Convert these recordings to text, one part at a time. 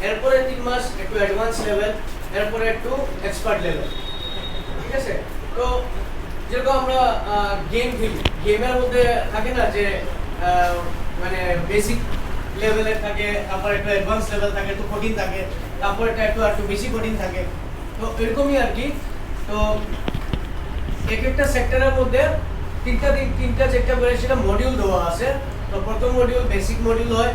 এরপরে 3 মাস একটু advance level, এরপরে একটু এক্সপার্ট লেভেল। ঠিক আছে? তো যেরকম আমরা গেম খেলি, গেমের মধ্যে থাকে না যে মানে বেসিক লেভেলের থাকে, তারপর একটু অ্যাডভান্স লেভেল থাকে, একটু কঠিন থাকে, তারপর এটা একটু বেশি কঠিন থাকে। তো এরকমই আর কি। তো এক একটা সেক্টরের মধ্যে তিনটা চারটা করে সেটা মডিউল দেওয়া আছে। তো প্রথম মডিউল বেসিক মডিউল হয়,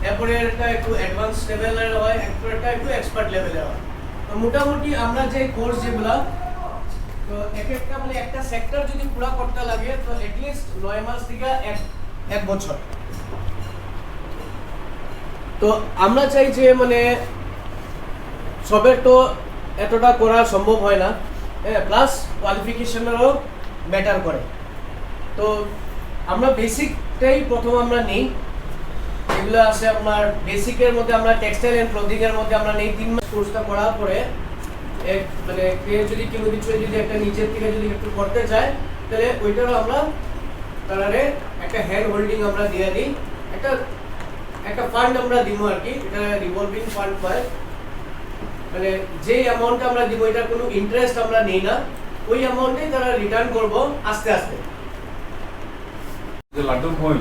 এরপরে একটা একটু অ্যাডভান্স লেভেলের হয়, এরপরে একটা একটু এক্সপার্ট লেভেলের হয়। তো মোটামুটি আমরা যে কোর্স যেগুলা, তো এক একটা মানে একটা সেক্টর যদি পুরো করতে লাগে তো এটলিস্ট 9 মাস থেকে এক বছর। তো আমরা চাই যে মানে সবের তো এতটা করা সম্ভব হয় না, প্লাস কোয়ালিফিকেশনেরও ম্যাটার করে। তো আমরা বেসিকটাই প্রথম আমরা নেই, এগুলো আছে আপনার বেসিকের মধ্যে আমরা টেক্সটাইল অ্যান্ড ক্লোদিং এর মধ্যে আমরা নেই 3 মাস কোর্সটা করার পরে মানে কেউ যদি একটা নিজের থেকে যদি একটু করতে চায় তাহলে ওইটারও আমরা তারারে একটা হ্যান্ড হোল্ডিং আমরা দিয়ে দিই, একটা ফান্ড আমরা দিব আর কি, এটা রিভলভিং ফান্ড পায়। মানে যে অ্যামাউন্ট আমরা দিব এটার কোনো ইন্টারেস্ট আমরা নেই না, ওই অ্যামাউন্টেই তারা রিটার্ন করব আস্তে আস্তে। যে লাড্ডুর বই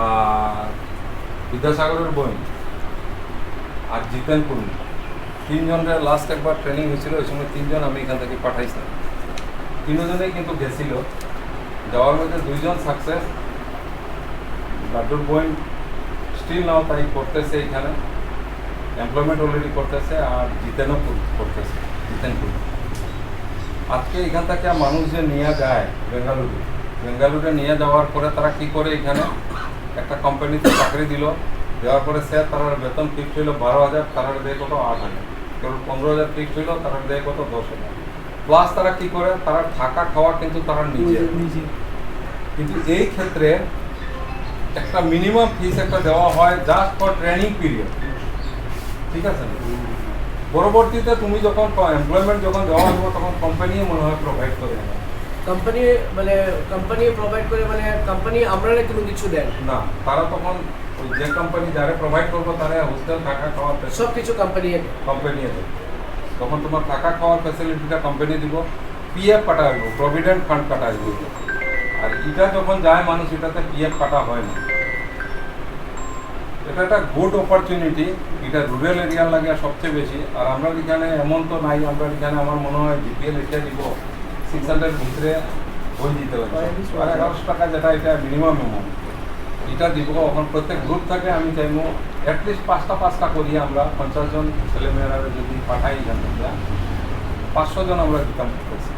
আর বিদ্যাসাগরের বই আর জিতেন পুরী, তিনজনের লাস্ট একবার ট্রেনিং হয়েছিল, ওই সময় তিনজন আমি এখান থেকে পাঠাইছিলাম। তিনজনেই কিন্তু গেছিল, যাওয়ার মধ্যে 2 জন সাকসেস। লাড্ডুর বই স্টিল নাও তাই করতেছে, এখানে এমপ্লয়মেন্ট অলরেডি করতেছে, আর জিতেনও করতেছে, জিতেন পুরী। আজকে এখান থেকে মানুষ যে নিয়ে যায় বেঙ্গালুরুতে নিয়ে যাওয়ার পরে তারা কি করে, এখানে একটা কোম্পানিতে চাকরি দিল, দেওয়ার পরে সে তার বেতন ফিক্সড হইল 12,000, তারা দেয় কত 8,000, কেবল 15,000 ফিক্সড হইল, তারা দেয় কত 10,000। প্লাস তারা কি করে, তারা থাকা খাওয়া কিন্তু তারা নিজে। কিন্তু এই ক্ষেত্রে একটা মিনিমাম ফিস একটা দেওয়া হয় জাস্ট ফর ট্রেনিং পিরিয়ড, ঠিক আছে? পরবর্তীতে তুমি যখন এমপ্লয়মেন্ট যখন দেওয়া হবে তখন কোম্পানি মনে হয় প্রোভাইড করে। কোম্পানি প্রোভাইড করে, মানে কোম্পানি আমরা কোনো কিছু দেন না, তারা তখন যে কোম্পানি যারা প্রোভাইড করবো তারা হোস্টেল থাকা খাওয়ার সব কিছু কোম্পানি দেবে। তখন তোমার থাকা খাওয়ার ফ্যাসিলিটিটা কোম্পানি দিব, পিএফ কাটা হইব, প্রভিডেন্ট ফান্ড কাটা হইব। আর এটা যখন যায় মানুষ, এটাতে পিএফ কাটা হয় না। এটা একটা গুড অপরচুনিটি, এটা রুরাল এরিয়ার লাগে সবচেয়ে বেশি। আর আমরা এখানে এমন তো নাই, আমরা এখানে আমার মনে হয় জিপিএল এটা দিব 600 ভিতরে বই দিতে হবে, আর 1100 টাকা যেটা এটা মিনিমাম অ্যামাউন্ট, এটা দিব। এখন প্রত্যেক গ্রুপ থাকে আমি চাইবো অ্যাটলিস্ট 5টা করিয়ে আমরা 50 জন ছেলেমেয়েরা যদি পাঠাই এখান থেকে 500 জন আমরা দিতাম করতেছি।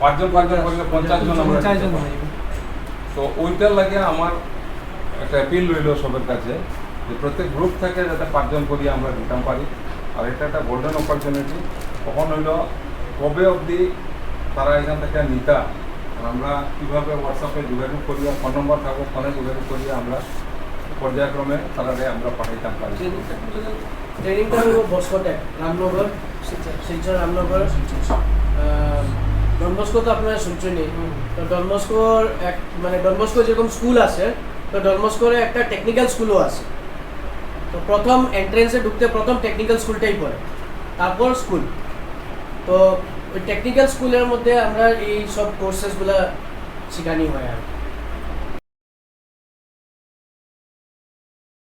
5 জন করলে 50 জন আমরা। তো ওইটার লাগে আমার একটা অ্যাপিল রইল সবার কাছে যে প্রত্যেক গ্রুপ থেকে যাতে 5 জন করিয়ে আমরা দিতাম পারি। আর এটা একটা গোল্ডেন অপরচুনিটি। তখন হইল কবে অবধি তারা এখান থেকে নিতা, আমরা কীভাবে হোয়াটসঅ্যাপে যোগাযোগ করি, ফোন নম্বর থাকবো, ফোনে যোগাযোগ করিয়ে আমরা পর্যায়ক্রমে তারারে আমরা পাঠাইতাম পারি। ট্রেনিংটা হলো বসকোটে, রামনগর, শিলচর রামনগর। ডন বস্কো তো আপনারা শুনছেনই। তো ডন বস্কোর মানে ডন বস্কো যেরকম স্কুল আছে, তো ডন বস্কোর একটা টেকনিক্যাল স্কুলও আছে। তো প্রথম এন্ট্রেন্সে ঢুকতে প্রথম টেকনিক্যাল স্কুলটাই পড়ে, তারপর স্কুল। তো ওই টেকনিক্যাল স্কুলের মধ্যে আমরা এই সব কোর্সেসগুলো শেখানি হয় আর